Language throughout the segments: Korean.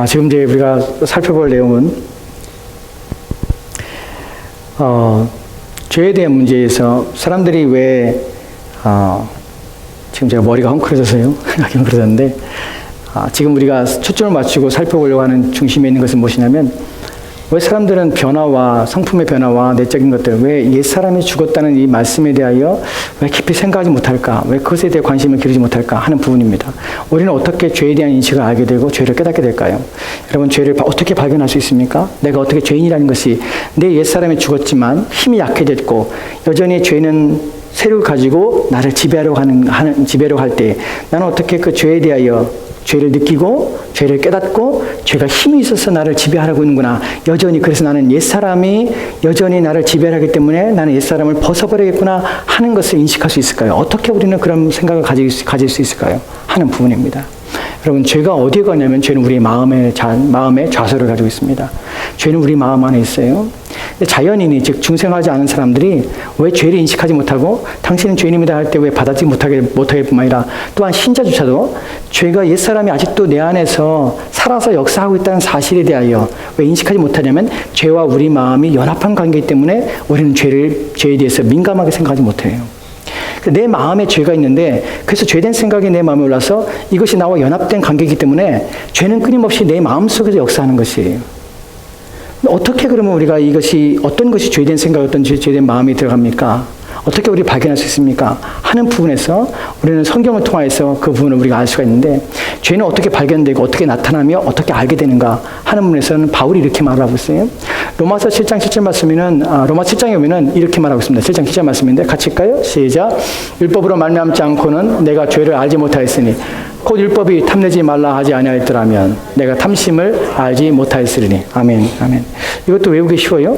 지금 이제 우리가 살펴볼 내용은 죄에 대한 문제에서 사람들이 왜 지금 제가 머리가 헝클어져서요. 헝클어졌는데 지금 우리가 초점을 맞추고 살펴보려고 하는 중심에 있는 것은 무엇이냐면 왜 사람들은 변화와 성품의 변화와 내적인 것들, 왜 옛사람이 죽었다는 이 말씀에 대하여 왜 깊이 생각하지 못할까, 왜 그것에 대해 관심을 기르지 못할까 하는 부분입니다. 우리는 어떻게 죄에 대한 인식을 알게 되고 죄를 깨닫게 될까요? 여러분, 죄를 어떻게 발견할 수 있습니까? 내가 어떻게 죄인이라는 것이 내 옛사람이 죽었지만 힘이 약해졌고 여전히 죄는 세력을 가지고 나를 지배하려고 할 때 나는 어떻게 그 죄에 대하여 죄를 느끼고 죄를 깨닫고 죄가 힘이 있어서 나를 지배하려고 있는구나. 여전히 그래서 나는 옛사람이 여전히 나를 지배하기 때문에 나는 옛사람을 벗어버리겠구나 하는 것을 인식할 수 있을까요? 어떻게 우리는 그런 생각을 가질 수 있을까요? 하는 부분입니다. 여러분, 죄가 어디에 가냐면 죄는 우리 마음의 좌소를 가지고 있습니다. 죄는 우리 마음 안에 있어요. 자연인이, 즉 중생하지 않은 사람들이 왜 죄를 인식하지 못하고 당신은 죄인입니다 할 때 왜 받아들이지 못하게 뿐만 아니라 또한 신자조차도 죄가 옛사람이 아직도 내 안에서 살아서 역사하고 있다는 사실에 대하여 왜 인식하지 못하냐면 죄와 우리 마음이 연합한 관계이기 때문에 우리는 죄에 대해서 민감하게 생각하지 못해요. 내 마음에 죄가 있는데 그래서 죄된 생각이 내 마음에 올라서 이것이 나와 연합된 관계이기 때문에 죄는 끊임없이 내 마음속에서 역사하는 것이에요. 어떻게 그러면 우리가 이것이 어떤 것이 죄된 생각, 어떤 죄된 마음이 들어갑니까? 어떻게 우리 발견할 수 있습니까? 하는 부분에서 우리는 성경을 통해서 그 부분을 우리가 알 수가 있는데 죄는 어떻게 발견되고 어떻게 나타나며 어떻게 알게 되는가 하는 부분에서는 바울이 이렇게 말하고 있어요. 로마서 7장 7절 말씀에는 로마 7장에 보면은 이렇게 말하고 있습니다. 7장 7절 말씀인데 같이 읽까요? 시작. 율법으로 말미암지 않고는 내가 죄를 알지 못하였으니 곧 율법이 탐내지 말라 하지 아니하였더라면 내가 탐심을 알지 못하였으리니. 아멘. 아멘. 이것도 외우기 쉬워요.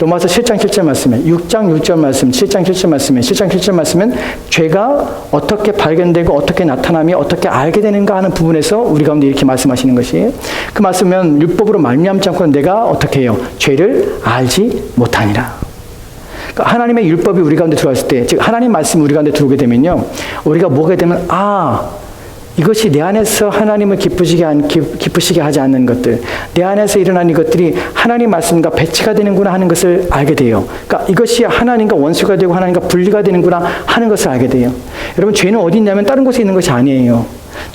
로마서 7장 7절 말씀에 6장 6절 말씀, 7장 7절 말씀에 7장 7절 말씀은 죄가 어떻게 발견되고 어떻게 나타나며 어떻게 알게 되는가 하는 부분에서 우리 가운데 이렇게 말씀하시는 것이에요. 그 말씀은 율법으로 말미암지 않고는 내가 어떻게 해요? 죄를 알지 못하니라. 그러니까 하나님의 율법이 우리 가운데 들어왔을 때, 즉 하나님 말씀이 우리 가운데 들어오게 되면요, 우리가 뭐가 되면 이것이 내 안에서 하나님을 기쁘시게 하지 않는 것들, 내 안에서 일어나는 것들이 하나님 말씀과 배치가 되는구나 하는 것을 알게 돼요. 그러니까 이것이 하나님과 원수가 되고 하나님과 분리가 되는구나 하는 것을 알게 돼요. 여러분, 죄는 어디 있냐면 다른 곳에 있는 것이 아니에요.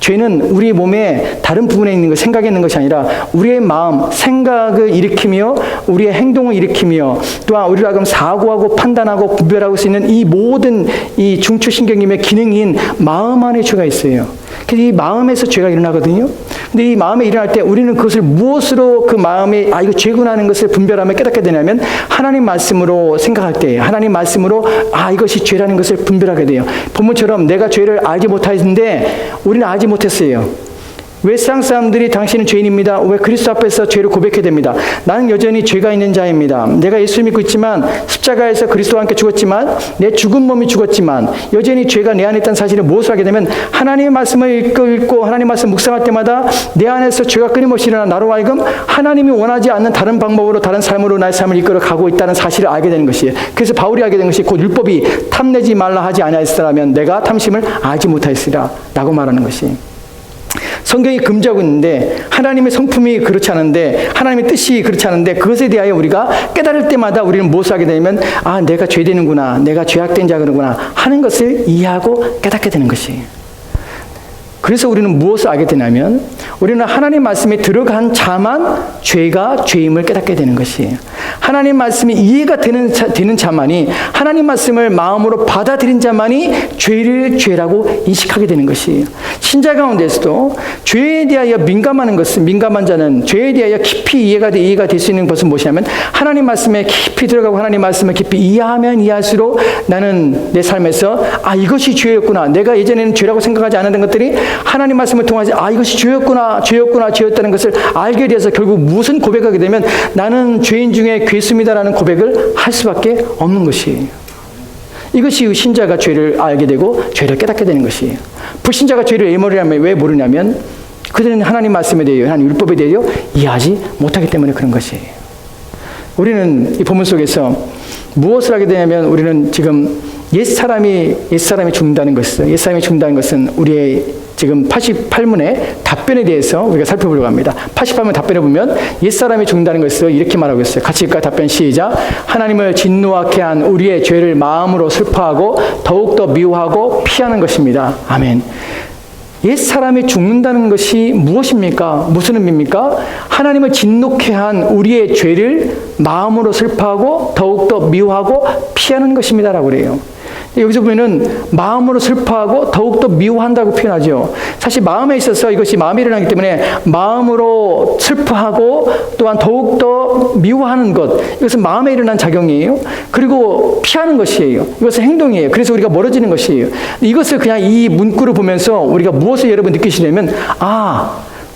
죄는 우리 몸의 다른 부분에 있는 것, 생각에 있는 것이 아니라 우리의 마음, 생각을 일으키며 우리의 행동을 일으키며 또한 우리로 하여금 사고하고 판단하고 분별하고 수 있는 이 모든 이 중추신경님의 기능인 마음 안에 죄가 있어요. 그래서 이 마음에서 죄가 일어나거든요. 근데 이 마음에 일어날 때 우리는 그것을 무엇으로 그 마음에 이거 죄구나 하는 것을 분별하며 깨닫게 되냐면 하나님 말씀으로 생각할 때, 하나님 말씀으로 이것이 죄라는 것을 분별하게 돼요. 본문처럼 내가 죄를 알지 못하였는데 우리는 알지 못했어요. 왜 세상 사람들이 당신은 죄인입니다. 왜 그리스도 앞에서 죄를 고백해야 됩니다. 나는 여전히 죄가 있는 자입니다. 내가 예수를 믿고 있지만 십자가에서 그리스도와 함께 죽었지만 내 죽은 몸이 죽었지만 여전히 죄가 내 안에 있다는 사실을 무엇을 하게 되면 하나님의 말씀을 읽고 하나님 말씀 묵상할 때마다 내 안에서 죄가 끊임없이 일어나 나로 하여금 하나님이 원하지 않는 다른 방법으로 다른 삶으로 나의 삶을 이끌어 가고 있다는 사실을 알게 되는 것이에요. 그래서 바울이 알게 된 것이 곧 율법이 탐내지 말라 하지 아니하였으라면 내가 탐심을 알지 못하였으리라 라고 말하는 것이에요. 성경이 금지하고 있는데 하나님의 성품이 그렇지 않은데 하나님의 뜻이 그렇지 않은데 그것에 대하여 우리가 깨달을 때마다 우리는 무엇을 하게 되냐면 내가 죄되는구나, 내가 죄악된 자구나 하는 것을 이해하고 깨닫게 되는 것이에요. 그래서 우리는 무엇을 알게 되냐면 우리는 하나님 말씀에 들어간 자만 죄임을 깨닫게 되는 것이에요. 하나님 말씀이 이해가 되는 자만이, 하나님 말씀을 마음으로 받아들인 자만이 죄를 죄라고 인식하게 되는 것이에요. 신자 가운데서도 죄에 대하여 민감한 자는 죄에 대하여 깊이 이해가 될 수 있는 것은 무엇이냐면 하나님 말씀에 깊이 들어가고 하나님 말씀을 깊이 이해하면 이해할수록 나는 내 삶에서 이것이 죄였구나, 내가 예전에는 죄라고 생각하지 않았던 것들이 하나님 말씀을 통해서 이것이 죄였다는 것을 알게 돼서 결국 무슨 고백하게 되면 나는 죄인 중에 괴수입니다라는 고백을 할 수밖에 없는 것이에요. 이것이 신자가 죄를 알게 되고 죄를 깨닫게 되는 것이에요. 불신자가 죄를 왜 모르냐면 그들은 하나님 말씀에 대하여, 하나님 율법에 대하여 이해하지 못하기 때문에 그런 것이에요. 우리는 이 본문 속에서 무엇을 하게 되냐면 우리는 지금 옛사람이 죽는다는 것은 우리의 지금 88문의 답변에 대해서 우리가 살펴보려고 합니다. 88문 답변에 보면 옛사람이 죽는다는 것을 이렇게 말하고 있어요. 같이 읽까? 답변 시작. 하나님을 진노하게 한 우리의 죄를 마음으로 슬퍼하고 더욱더 미워하고 피하는 것입니다. 아멘. 옛사람이 죽는다는 것이 무엇입니까? 무슨 의미입니까? 하나님을 진노케 한 우리의 죄를 마음으로 슬퍼하고 더욱더 미워하고 피하는 것입니다 라고 그래요. 여기서 보면은 마음으로 슬퍼하고 더욱더 미워한다고 표현하죠. 사실 마음에 있어서 이것이 마음에 일어나기 때문에 마음으로 슬퍼하고 또한 더욱더 미워하는 것, 이것은 마음에 일어난 작용이에요. 그리고 피하는 것이에요. 이것은 행동이에요. 그래서 우리가 멀어지는 것이에요. 이것을 그냥 이 문구를 보면서 우리가 무엇을 여러분 느끼시냐면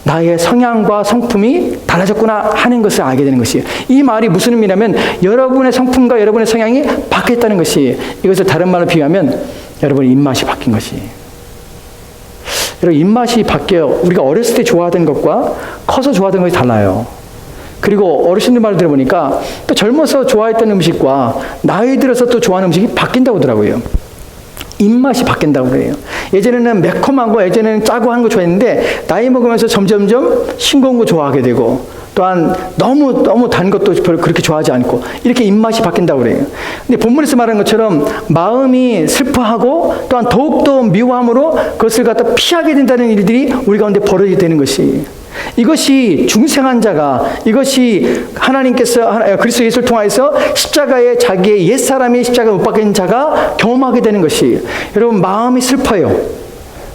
나의 성향과 성품이 달라졌구나 하는 것을 알게 되는 것이에요. 이 말이 무슨 의미냐면 여러분의 성품과 여러분의 성향이 바뀌었다는 것이에요. 이것을 다른 말로 비유하면 여러분의 입맛이 바뀐 것이에요. 여러분 입맛이 바뀌어요. 우리가 어렸을 때 좋아하던 것과 커서 좋아하던 것이 달라요. 그리고 어르신들 말을 들어보니까 또 젊어서 좋아했던 음식과 나이 들어서 또 좋아하는 음식이 바뀐다고 하더라고요. 입맛이 바뀐다고 그래요. 예전에는 매콤한 거, 예전에는 짜고 한 거 좋아했는데 나이 먹으면서 점점점 싱거운 거 좋아하게 되고 또한 너무 단 것도 별로 그렇게 좋아하지 않고 이렇게 입맛이 바뀐다고 그래요. 근데 본문에서 말하는 것처럼 마음이 슬퍼하고 또한 더욱더 미워함으로 그것을 갖다 피하게 된다는 일들이 우리 가운데 벌어지게 되는 것이에요. 이것이 중생한 자가, 이것이 하나님께서 그리스도 예수를 통하여서 십자가에 자기의 옛사람이 십자가에 못 박힌 자가 경험하게 되는 것이, 여러분 마음이 슬퍼요.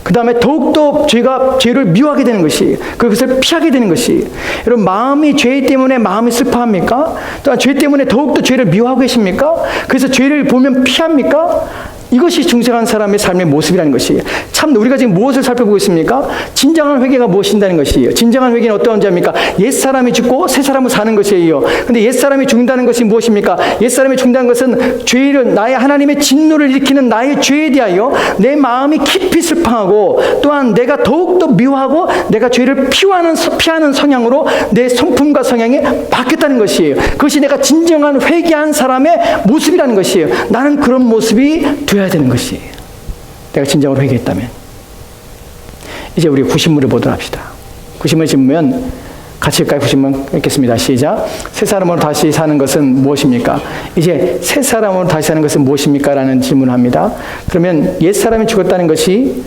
그 다음에 더욱더 죄를 미워하게 되는 것이, 그것을 피하게 되는 것이, 여러분 마음이 죄 때문에 마음이 슬퍼합니까? 또한 죄 때문에 더욱더 죄를 미워하고 계십니까? 그래서 죄를 보면 피합니까? 이것이 중생한 사람의 삶의 모습이라는 것이에요. 참 우리가 지금 무엇을 살펴보고 있습니까? 진정한 회개가 무엇인다는 것이에요. 진정한 회개는 어떤 자입니까? 옛사람이 죽고 새사람을 사는 것이에요. 근데 옛사람이 죽는다는 것이 무엇입니까? 옛사람이 죽는다는 것은 죄를, 나의 하나님의 진노를 일으키는 나의 죄에 대하여 내 마음이 깊이 슬퍼하고 또한 내가 더욱더 미워하고 내가 죄를 피하는 성향으로 내 성품과 성향이 바뀌었다는 것이에요. 그것이 내가 진정한 회개한 사람의 모습이라는 것이에요. 나는 그런 모습이 되어야 되는 것이에요. 내가 진정으로 회개했다면. 이제 우리 구신문을 보도록 합시다. 구신문을 집으면 같이 읽까요? 구신문 읽겠습니다. 시작. 새 사람으로 다시 사는 것은 무엇입니까? 이제 새 사람으로 다시 사는 것은 무엇입니까? 라는 질문을 합니다. 그러면 옛 사람이 죽었다는 것이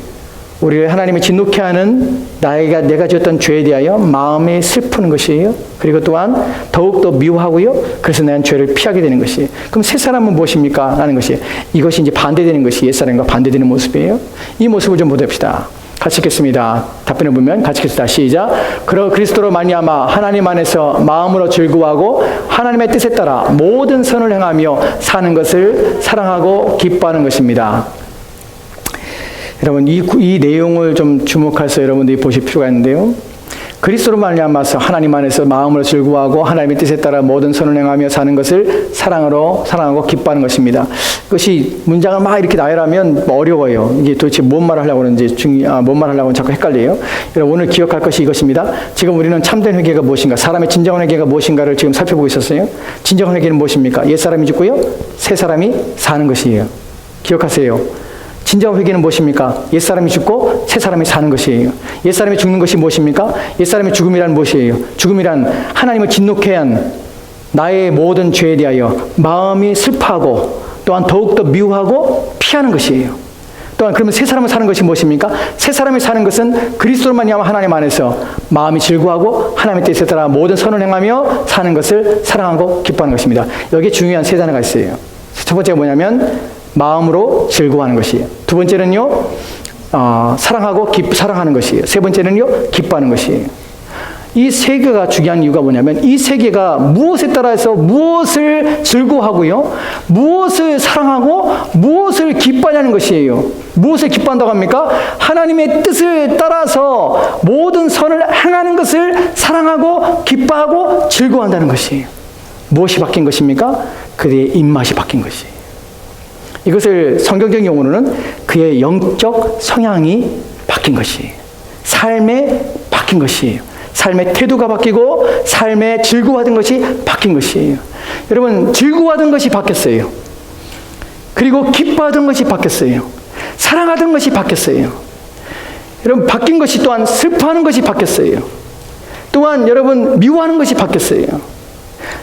우리를 하나님이 진노케 하는 내가 지었던 죄에 대하여 마음이 슬프는 것이에요. 그리고 또한 더욱더 미워하고요. 그래서 나는 죄를 피하게 되는 것이에요. 그럼 새 사람은 무엇입니까? 라는 것이, 이것이 이제 반대되는 것이 옛사람과 반대되는 모습이에요. 이 모습을 좀 보답시다. 같이 읽겠습니다. 답변을 보면 같이 읽겠습니다. 시작. 그리스도로 말미암아 하나님 안에서 마음으로 즐거워하고 하나님의 뜻에 따라 모든 선을 행하며 사는 것을 사랑하고 기뻐하는 것입니다. 여러분 이 내용을 좀 주목해서 여러분들이 보실 필요가 있는데요. 그리스도로 말미암아서 하나님 안에서 마음으로 즐거워하고 하나님의 뜻에 따라 모든 선을 행하며 사는 것을 사랑하고 기뻐하는 것입니다. 그것이 문장을 막 이렇게 나열하면 어려워요. 이게 도대체 뭔 말을 하려고 하는지 뭔 말을 하려고 자꾸 헷갈려요. 여러분 오늘 기억할 것이 이것입니다. 지금 우리는 참된 회개가 무엇인가, 사람의 진정한 회개가 무엇인가를 지금 살펴보고 있었어요. 진정한 회개는 무엇입니까? 옛 사람이 죽고요, 새 사람이 사는 것이에요. 기억하세요. 진정한 회개는 무엇입니까? 옛사람이 죽고 새사람이 사는 것이에요. 옛사람이 죽는 것이 무엇입니까? 옛사람의 죽음이란 무엇이에요? 죽음이란 하나님을 진노케 한 나의 모든 죄에 대하여 마음이 슬퍼하고 또한 더욱더 미워하고 피하는 것이에요. 또한 그러면 새사람을 사는 것이 무엇입니까? 새사람이 사는 것은 그리스도로 말미암아 하나님 안에서 마음이 즐거워하고 하나님의 뜻에 따라 모든 선을 행하며 사는 것을 사랑하고 기뻐하는 것입니다. 여기에 중요한 세 단어가 있어요. 첫 번째가 뭐냐면 마음으로 즐거워하는 것이에요. 두 번째는요, 사랑하는 것이에요. 세 번째는요, 기뻐하는 것이에요. 이 세 개가 중요한 이유가 뭐냐면 이 세 개가 무엇에 따라서 무엇을 즐거워하고요, 무엇을 사랑하고 무엇을 기뻐하냐는 것이에요. 무엇을 기뻐한다고 합니까? 하나님의 뜻을 따라서 모든 선을 행하는 것을 사랑하고 기뻐하고 즐거워한다는 것이에요. 무엇이 바뀐 것입니까? 그의 입맛이 바뀐 것이에요. 이것을 성경적 용어로는 그의 영적 성향이 바뀐 것이에요. 삶에 바뀐 것이에요. 삶의 태도가 바뀌고 삶에 즐거워하던 것이 바뀐 것이에요. 여러분 즐거워하던 것이 바뀌었어요. 그리고 기뻐하던 것이 바뀌었어요. 사랑하던 것이 바뀌었어요. 여러분 바뀐 것이 또한 슬퍼하는 것이 바뀌었어요. 또한 여러분 미워하는 것이 바뀌었어요.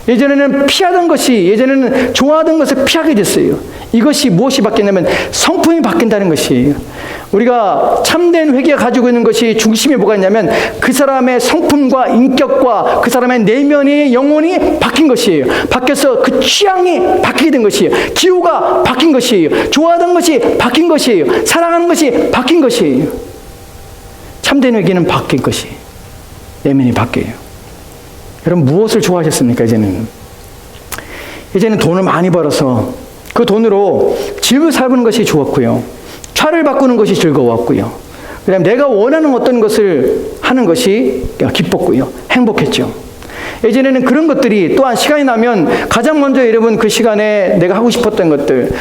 예전에는 피하던 것이, 예전에는 좋아하던 것을 피하게 됐어요. 이것이 무엇이 바뀌냐면 성품이 바뀐다는 것이에요. 우리가 참된 회개가 가지고 있는 것이 중심에 뭐가 있냐면 그 사람의 성품과 인격과 그 사람의 내면의 영혼이 바뀐 것이에요. 바뀌어서 그 취향이 바뀌게 된 것이에요. 기호가 바뀐 것이에요. 좋아하던 것이 바뀐 것이에요. 사랑하는 것이 바뀐 것이에요. 참된 회개는 바뀐 것이, 내면이 바뀌어요. 여러분 무엇을 좋아하셨습니까? 이제는 돈을 많이 벌어서 그 돈으로 집을 사는 것이 좋았고요. 차를 바꾸는 것이 즐거웠고요. 그다음에 내가 원하는 어떤 것을 하는 것이 기뻤고요. 행복했죠. 예전에는 그런 것들이 또한 시간이 나면 가장 먼저 여러분 그 시간에 내가 하고 싶었던 것들,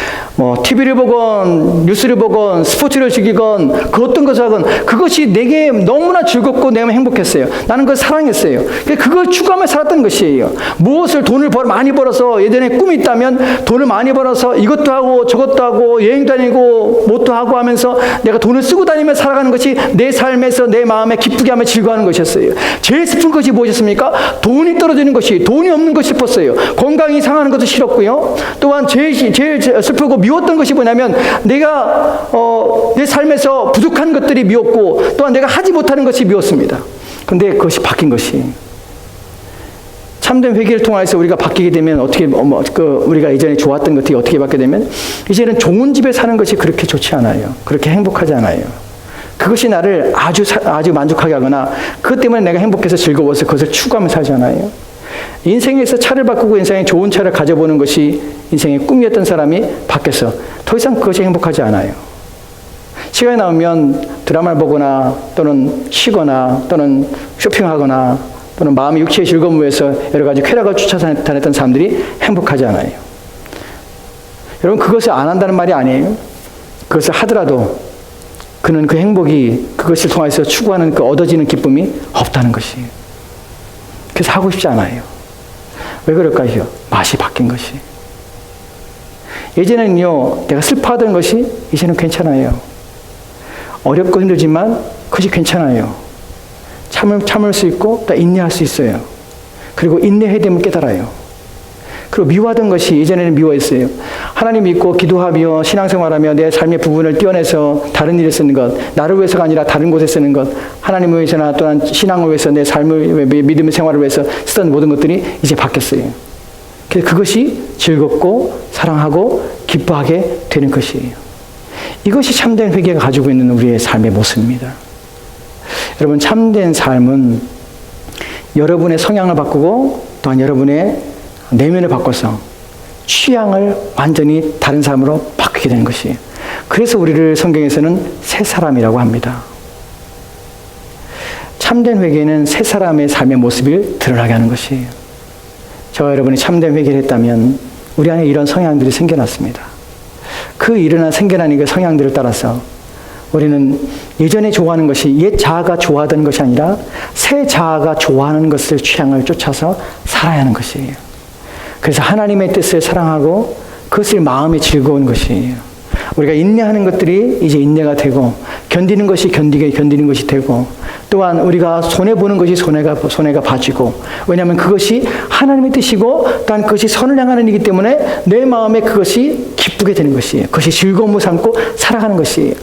TV를 보건 뉴스를 보건 스포츠를 즐기건 그 어떤 것을 하건 그것이 내게 너무나 즐겁고 내가 행복했어요. 나는 그걸 사랑했어요. 그걸 추구하며 살았던 것이에요. 무엇을 돈을 많이 벌어서, 예전에 꿈이 있다면 돈을 많이 벌어서 이것도 하고 저것도 하고 여행 다니고 뭣도 하고 하면서 내가 돈을 쓰고 다니며 살아가는 것이 내 삶에서 내 마음에 기쁘게 하며 즐거워하는 것이었어요. 제일 슬픈 것이 무엇이었습니까? 돈이 떨어지는 것이, 돈이 없는 것이 슬펐어요. 건강이 상하는 것도 싫었고요. 또한 제일 슬프고 미웠던 것이 뭐냐면 내가 내 삶에서 부족한 것들이 미웠고 또한 내가 하지 못하는 것이 미웠습니다. 그런데 그것이 바뀐 것이, 참된 회개를 통해서 우리가 바뀌게 되면 어떻게 우리가 예전에 좋았던 것들이 어떻게 바뀌게 되면 이제는 좋은 집에 사는 것이 그렇게 좋지 않아요. 그렇게 행복하지 않아요. 그것이 나를 아주 만족하게 하거나 그것 때문에 내가 행복해서 즐거워서 그것을 추구하며 살지 않아요. 인생에서 차를 바꾸고 인생에 좋은 차를 가져보는 것이 인생의 꿈이었던 사람이 바뀌어서 더 이상 그것이 행복하지 않아요. 시간이 나오면 드라마를 보거나 또는 쉬거나 또는 쇼핑하거나 또는 마음의 육체의 즐거움을 위해서 여러 가지 쾌락을 쫓아다녔던 사람들이 행복하지 않아요. 여러분 그것을 안 한다는 말이 아니에요. 그것을 하더라도 그는 그 행복이, 그것을 통해서 추구하는 그 얻어지는 기쁨이 없다는 것이에요. 그래서 하고 싶지 않아요. 왜 그럴까요? 맛이 바뀐 것이. 예전에는요, 내가 슬퍼하던 것이 이제는 괜찮아요. 어렵고 힘들지만 그것이 괜찮아요. 참을 수 있고 또 인내할 수 있어요. 그리고 인내해야 되면 깨달아요. 그리고 미워하던 것이 이전에는 미워했어요. 하나님 믿고 기도하며 신앙생활하며 내 삶의 부분을 떼어내서 다른 일에 쓰는 것, 나를 위해서가 아니라 다른 곳에 쓰는 것, 하나님을 위해서나 또한 신앙을 위해서 내 삶을, 믿음의 생활을 위해서 쓰던 모든 것들이 이제 바뀌었어요. 그래서 그것이 즐겁고 사랑하고 기뻐하게 되는 것이에요. 이것이 참된 회개가 가지고 있는 우리의 삶의 모습입니다. 여러분 참된 삶은 여러분의 성향을 바꾸고 또한 여러분의 내면을 바꿔서 취향을 완전히 다른 사람으로 바뀌게 되는 것이에요. 그래서 우리를 성경에서는 새 사람이라고 합니다. 참된 회개는 새 사람의 삶의 모습을 드러나게 하는 것이에요. 저와 여러분이 참된 회개를 했다면 우리 안에 이런 성향들이 생겨났습니다. 그 생겨난 그 성향들을 따라서 우리는 예전에 좋아하는 것이 옛 자아가 좋아하던 것이 아니라 새 자아가 좋아하는 것을 취향을 쫓아서 살아야 하는 것이에요. 그래서 하나님의 뜻을 사랑하고 그것을 마음에 즐거운 것이에요. 우리가 인내하는 것들이 이제 인내가 되고 견디는 것이 견디는 것이 되고 또한 우리가 손해보는 것이 손해가 봐지고 왜냐하면 그것이 하나님의 뜻이고 또한 그것이 선을 향하는 일이기 때문에 내 마음에 그것이 기쁘게 되는 것이에요. 그것이 즐거움을 삼고 살아가는 것이에요.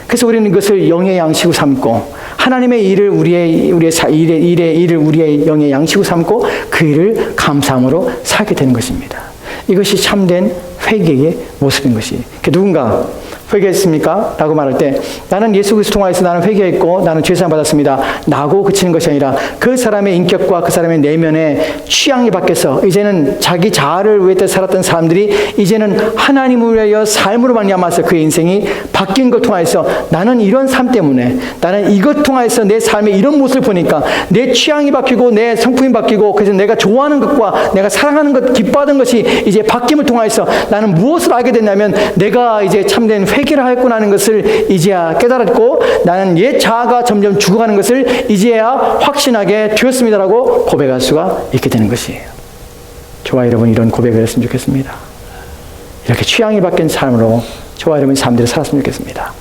그래서 우리는 이것을 영의 양식으로 삼고 하나님의 일을 우리의 일을 우리의 영의 양식으로 삼고 그 일을 감사함으로 살게 되는 것입니다. 이것이 참된 회개의 모습인 것이. 누군가 회개했습니까? 라고 말할 때 나는 예수 그리스도 통하여서 나는 회개했고 나는 죄사함 받았습니다. 나고 그치는 것이 아니라 그 사람의 인격과 그 사람의 내면의 취향이 바뀌어서 이제는 자기 자아를 위해 살았던 사람들이 이제는 하나님을 위하여 삶으로 말미암아서 그의 인생이 바뀐 것 통하여서 나는 이런 삶 때문에 나는 이것 통하여서 내 삶의 이런 모습을 보니까 내 취향이 바뀌고 내 성품이 바뀌고 그래서 내가 좋아하는 것과 내가 사랑하는 것, 기뻐하던 것이 이제 바뀜을 통하여서 나는 무엇을 알게 됐냐면 내가 이제 참된 회개를 하였구나 하는 것을 이제야 깨달았고 나는 옛 자아가 점점 죽어가는 것을 이제야 확신하게 되었습니다라고 고백할 수가 있게 되는 것이에요. 저와 여러분 이런 고백을 했으면 좋겠습니다. 이렇게 취향이 바뀐 삶으로 저와 여러분의 삶들을 살았으면 좋겠습니다.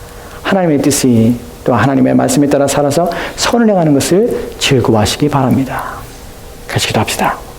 하나님의 뜻이 또 하나님의 말씀에 따라 살아서 선을 행하는 것을 즐거워하시기 바랍니다. 같이 기도합시다.